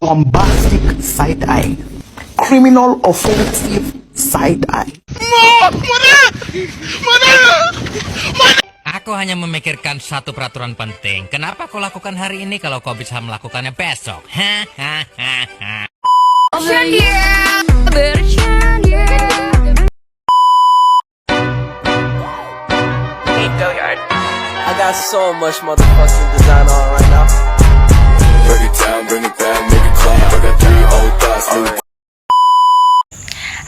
Bombastic side-eye, criminal offensive side-eye. Aku hanya memikirkan satu peraturan penting. Kenapa kau lakukan hari ini kalau kau bisa melakukannya besok? I got so much motherfucking design on right now. Break it down, bring it back, make it clap. I got 3 old thoughts, new.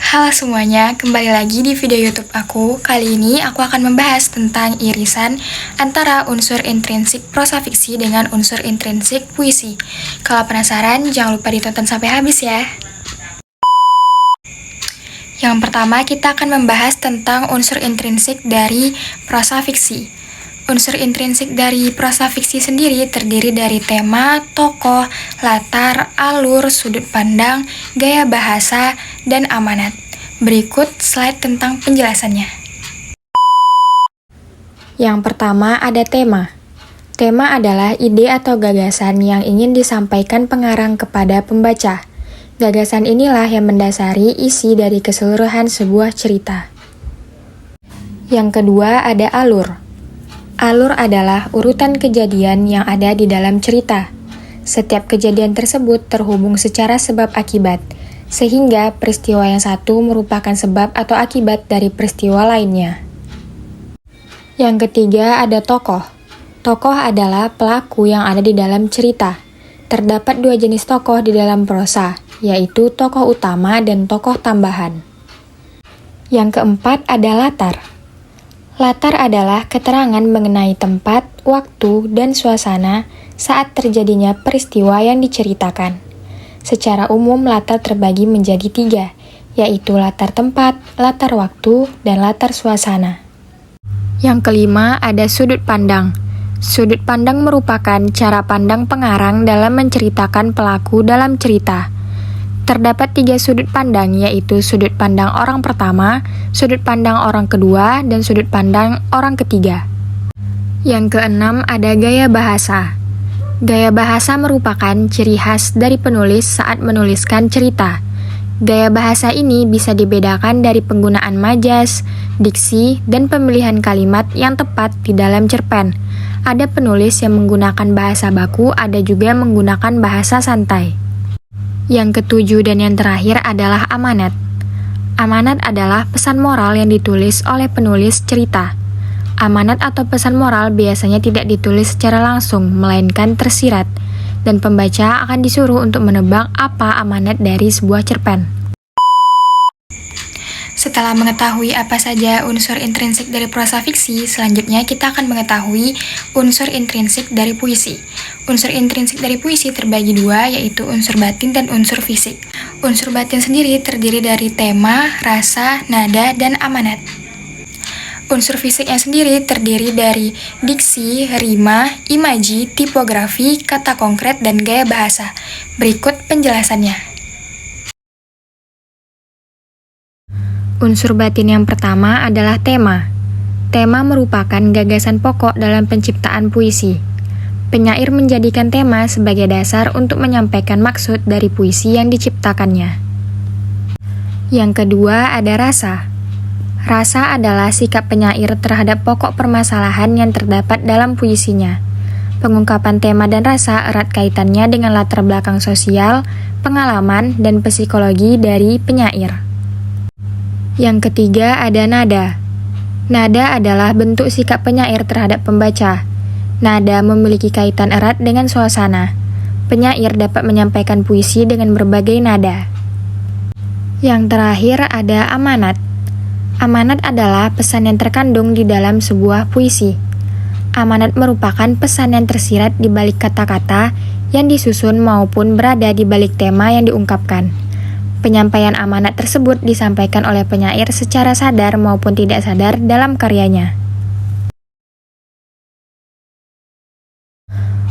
Halo semuanya, kembali lagi di video YouTube aku. Kali ini aku akan membahas tentang irisan antara unsur intrinsik prosa fiksi dengan unsur intrinsik puisi. Kalau penasaran, jangan lupa ditonton sampai habis ya. Yang pertama, kita akan membahas tentang unsur intrinsik dari prosa fiksi. Unsur intrinsik dari prosa fiksi sendiri terdiri dari tema, tokoh, latar, alur, sudut pandang, gaya bahasa, dan amanat. Berikut slide tentang penjelasannya. Yang pertama ada tema. Tema adalah ide atau gagasan yang ingin disampaikan pengarang kepada pembaca. Gagasan inilah yang mendasari isi dari keseluruhan sebuah cerita. Yang kedua ada alur. Alur adalah urutan kejadian yang ada di dalam cerita. Setiap kejadian tersebut terhubung secara sebab akibat, sehingga peristiwa yang satu merupakan sebab atau akibat dari peristiwa lainnya. Yang ketiga ada tokoh. Tokoh adalah pelaku yang ada di dalam cerita. Terdapat dua jenis tokoh di dalam prosa, yaitu tokoh utama dan tokoh tambahan. Yang keempat ada latar. Latar adalah keterangan mengenai tempat, waktu, dan suasana saat terjadinya peristiwa yang diceritakan. Secara umum, latar terbagi menjadi 3, yaitu latar tempat, latar waktu, dan latar suasana. Yang kelima ada sudut pandang. Sudut pandang merupakan cara pandang pengarang dalam menceritakan pelaku dalam cerita. Terdapat 3 sudut pandang, yaitu sudut pandang orang pertama, sudut pandang orang kedua, dan sudut pandang orang ketiga. Yang keenam ada gaya bahasa. Gaya bahasa merupakan ciri khas dari penulis saat menuliskan cerita. Gaya bahasa ini bisa dibedakan dari penggunaan majas, diksi, dan pemilihan kalimat yang tepat di dalam cerpen. Ada penulis yang menggunakan bahasa baku, ada juga yang menggunakan bahasa santai. Yang ketujuh dan yang terakhir adalah amanat. Amanat adalah pesan moral yang ditulis oleh penulis cerita. Amanat atau pesan moral biasanya tidak ditulis secara langsung, melainkan tersirat, dan pembaca akan disuruh untuk menebak apa amanat dari sebuah cerpen. Setelah mengetahui apa saja unsur intrinsik dari prosa fiksi, selanjutnya kita akan mengetahui unsur intrinsik dari puisi. Unsur intrinsik dari puisi terbagi 2, yaitu unsur batin dan unsur fisik. Unsur batin sendiri terdiri dari tema, rasa, nada, dan amanat. Unsur fisiknya sendiri terdiri dari diksi, rima, imaji, tipografi, kata konkret, dan gaya bahasa. Berikut penjelasannya. Unsur batin yang pertama adalah tema. Tema merupakan gagasan pokok dalam penciptaan puisi. Penyair menjadikan tema sebagai dasar untuk menyampaikan maksud dari puisi yang diciptakannya. Yang kedua ada rasa. Rasa adalah sikap penyair terhadap pokok permasalahan yang terdapat dalam puisinya. Pengungkapan tema dan rasa erat kaitannya dengan latar belakang sosial, pengalaman, dan psikologi dari penyair. Yang ketiga ada nada. Nada adalah bentuk sikap penyair terhadap pembaca. Nada memiliki kaitan erat dengan suasana. Penyair dapat menyampaikan puisi dengan berbagai nada. Yang terakhir ada amanat. Amanat adalah pesan yang terkandung di dalam sebuah puisi. Amanat merupakan pesan yang tersirat di balik kata-kata yang disusun maupun berada di balik tema yang diungkapkan. Penyampaian amanat tersebut disampaikan oleh penyair secara sadar maupun tidak sadar dalam karyanya.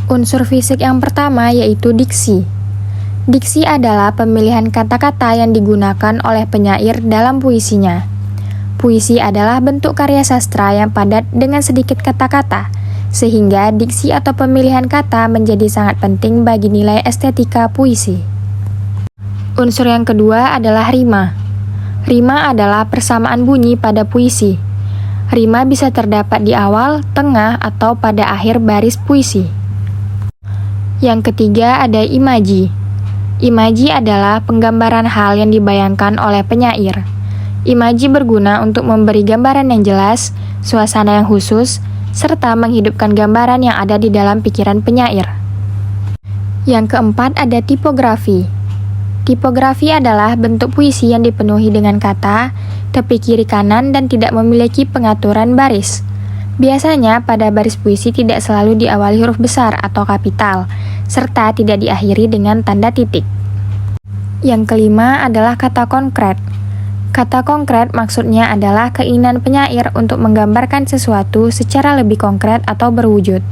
Unsur fisik yang pertama yaitu diksi. Diksi adalah pemilihan kata-kata yang digunakan oleh penyair dalam puisinya. Puisi adalah bentuk karya sastra yang padat dengan sedikit kata-kata. sehingga diksi atau pemilihan kata menjadi sangat penting bagi nilai estetika puisi. Unsur yang kedua adalah rima. Rima adalah persamaan bunyi pada puisi. Rima bisa terdapat di awal, tengah, atau pada akhir baris puisi. Yang ketiga ada imaji. Imaji adalah penggambaran hal yang dibayangkan oleh penyair. Imaji berguna untuk memberi gambaran yang jelas, suasana yang khusus, serta menghidupkan gambaran yang ada di dalam pikiran penyair. Yang keempat ada tipografi. Tipografi adalah bentuk puisi yang dipenuhi dengan kata, tepi kiri kanan dan tidak memiliki pengaturan baris. Biasanya pada baris puisi tidak selalu diawali huruf besar atau kapital, serta tidak diakhiri dengan tanda titik. Yang kelima adalah kata konkret. Kata konkret maksudnya adalah keinginan penyair untuk menggambarkan sesuatu secara lebih konkret atau berwujud.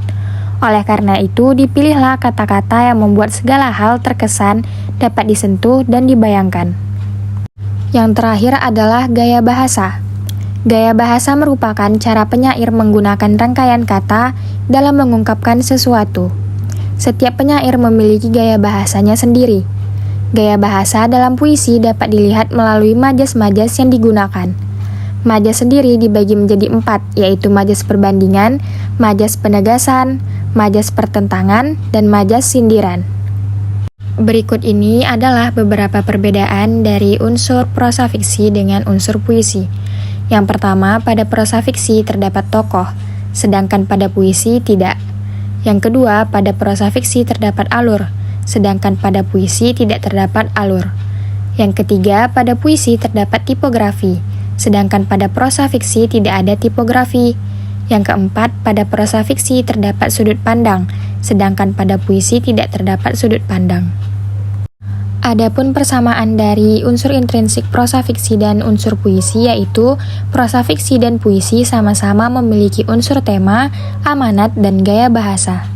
Oleh karena itu, dipilihlah kata-kata yang membuat segala hal terkesan, dapat disentuh, dan dibayangkan. Yang terakhir adalah gaya bahasa. Gaya bahasa merupakan cara penyair menggunakan rangkaian kata dalam mengungkapkan sesuatu. Setiap penyair memiliki gaya bahasanya sendiri. Gaya bahasa dalam puisi dapat dilihat melalui majas-majas yang digunakan. Majas sendiri dibagi menjadi 4, yaitu majas perbandingan, majas penegasan, majas pertentangan, dan majas sindiran. Berikut ini adalah beberapa perbedaan dari unsur prosa fiksi dengan unsur puisi. Yang pertama, pada prosa fiksi terdapat tokoh, sedangkan pada puisi tidak. Yang kedua, pada prosa fiksi terdapat alur, sedangkan pada puisi tidak terdapat alur. Yang ketiga, pada puisi terdapat tipografi, sedangkan pada prosa fiksi tidak ada tipografi. Yang keempat, pada prosa fiksi terdapat sudut pandang, sedangkan pada puisi tidak terdapat sudut pandang. Adapun persamaan dari unsur intrinsik prosa fiksi dan unsur puisi, yaitu prosa fiksi dan puisi sama-sama memiliki unsur tema, amanat, dan gaya bahasa.